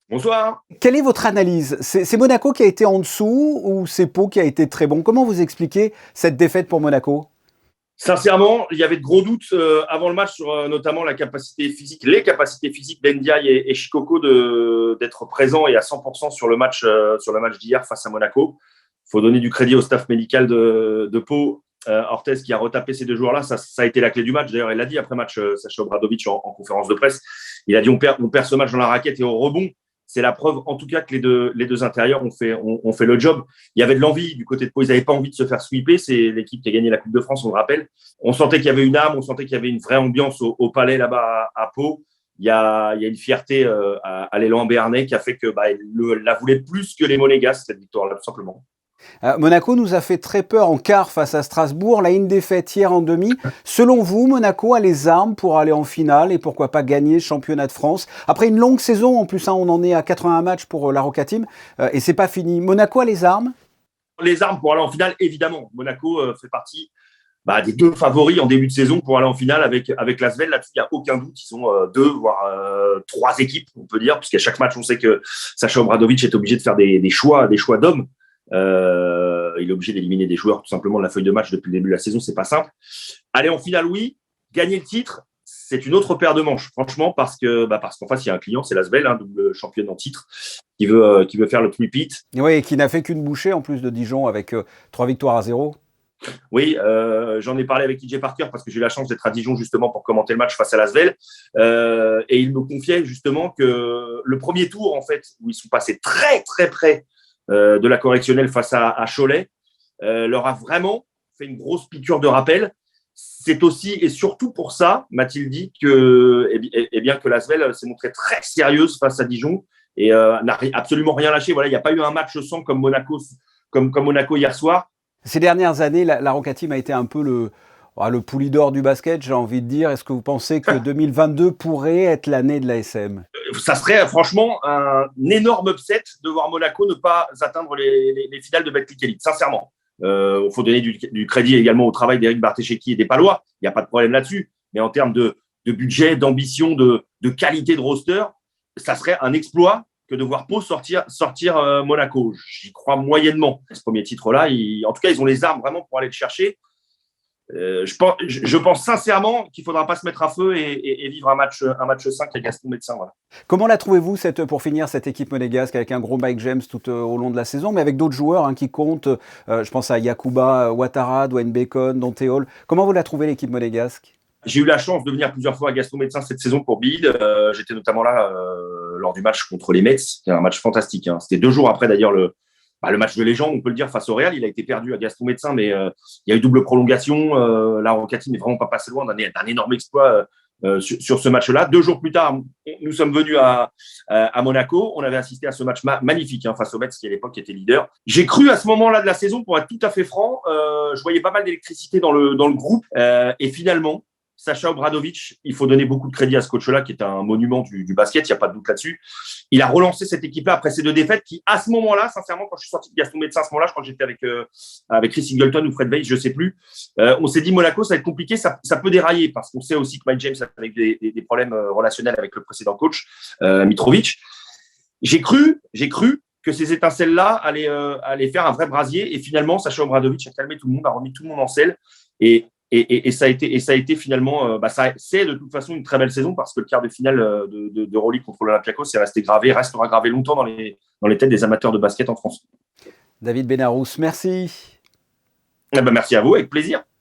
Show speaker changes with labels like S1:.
S1: Bonsoir.
S2: Quelle est votre analyse? C'est Monaco qui a été en dessous ou c'est Pau qui a été très bon? Comment vous expliquez cette défaite pour Monaco?
S1: Sincèrement, il y avait de gros doutes avant le match sur notamment les capacités physiques d'Ndiaye et Chikoko d'être présents et à 100% sur le match d'hier face à Monaco. Il faut donner du crédit au staff médical de Pau, Orthez qui a retapé ces deux joueurs-là. Ça a été la clé du match. D'ailleurs, il l'a dit après match, Sacha Obradovic en conférence de presse. Il a dit on perd ce match dans la raquette et au rebond. C'est la preuve, en tout cas, que les deux intérieurs ont fait le job. Il y avait de l'envie du côté de Pau. Ils n'avaient pas envie de se faire sweeper. C'est l'équipe qui a gagné la Coupe de France, on le rappelle. On sentait qu'il y avait une âme, on sentait qu'il y avait une vraie ambiance au palais là-bas à Pau. Il y a une fierté à l'élan béarnais qui a fait que la voulait plus que les Monégasques, cette victoire-là, tout simplement.
S2: Monaco nous a fait très peur en quart face à Strasbourg. Là, une défaite hier en demi. Selon vous, Monaco a les armes pour aller en finale et pourquoi pas gagner le championnat de France? Après une longue saison, en plus, on en est à 81 matchs pour la Roca Team et c'est pas fini. Monaco a les armes?
S1: Les armes pour aller en finale, évidemment. Monaco fait partie des deux favoris en début de saison pour aller en finale avec l'Asvel. Là-dessus, il n'y a aucun doute. Ils ont deux, voire trois équipes, on peut dire, puisqu'à chaque match, on sait que Sacha Obradovic est obligé de faire des choix d'hommes. Il est obligé d'éliminer des joueurs tout simplement de la feuille de match depuis le début de la saison, c'est pas simple. Aller en finale, oui. Gagner le titre, c'est une autre paire de manches, franchement, parce qu'en face, il y a un client, c'est l'Asvel, double championne en titre, qui veut faire le repeat.
S2: Oui, et qui n'a fait qu'une bouchée en plus de Dijon avec 3 victoires à 0.
S1: Oui, j'en ai parlé avec TJ Parker parce que j'ai eu la chance d'être à Dijon justement pour commenter le match face à l'Asvel. Et il me confiait justement que le premier tour, en fait, où ils sont passés très, très près de la correctionnelle face à Cholet, leur a vraiment fait une grosse piqûre de rappel. C'est aussi et surtout pour ça, m'a-t-il dit, que l'Asvel s'est montrée très sérieuse face à Dijon et n'a absolument rien lâché. Voilà, il n'y a pas eu un match sans comme Monaco hier soir.
S2: Ces dernières années, la Roca Team a été un peu le pouli d'or du basket, j'ai envie de dire. Est-ce que vous pensez que 2022 pourrait être l'année de l'ASM?
S1: Ça serait franchement un énorme upset de voir Monaco ne pas atteindre les finales de Betclic Elite, sincèrement. Il faut donner du crédit également au travail d'Éric Barthécheki et des Palois, il n'y a pas de problème là-dessus. Mais en termes de budget, d'ambition, de qualité de roster, ça serait un exploit que de voir Pau sortir Monaco. J'y crois moyennement. Ce premier titre-là, en tout cas, ils ont les armes vraiment pour aller le chercher. Je pense sincèrement qu'il ne faudra pas se mettre à feu et vivre un match 5 avec Gaston Médecin. Voilà.
S2: Comment la trouvez-vous, pour finir, cette équipe monégasque avec un gros Mike James tout au long de la saison, mais avec d'autres joueurs qui comptent, je pense à Yacouba, Ouattara, Dwayne Bacon, Dante Hall. Comment vous la trouvez, l'équipe monégasque?
S1: J'ai eu la chance de venir plusieurs fois à Gaston Médecin cette saison pour Bid. J'étais notamment là lors du match contre les Mets, qui est un match fantastique. C'était 2 jours après d'ailleurs le match de légende, on peut le dire, face au Real. Il a été perdu à Gaston Médecin, mais il y a eu double prolongation. La Roca Team n'est vraiment pas passé loin d'un énorme exploit sur ce match-là. 2 jours plus tard, nous sommes venus à Monaco. On avait assisté à ce match magnifique face aux Mets, qui à l'époque était leader. J'ai cru à ce moment-là de la saison, pour être tout à fait franc, je voyais pas mal d'électricité dans le groupe. Et finalement, Sacha Obradovic, il faut donner beaucoup de crédit à ce coach-là, qui est un monument du basket, il n'y a pas de doute là-dessus. Il a relancé cette équipe-là après ces 2 défaites qui, à ce moment-là, sincèrement, quand je suis sorti de Gaston Médecin à ce moment-là, je crois que j'étais avec Chris Singleton ou Fred Weiss, je ne sais plus, on s'est dit Monaco, ça va être compliqué, ça peut dérailler, parce qu'on sait aussi que Mike James avait des problèmes relationnels avec le précédent coach, Mitrovic. J'ai cru que ces étincelles-là allaient faire un vrai brasier, et finalement, Sacha Obradovic a calmé tout le monde, a remis tout le monde en selle, et ça a été finalement, c'est de toute façon une très belle saison parce que le quart de finale de Euroleague contre l'Olympiakos restera gravé longtemps dans les têtes des amateurs de basket en France.
S2: David Benarous, merci.
S1: Merci à vous, avec plaisir.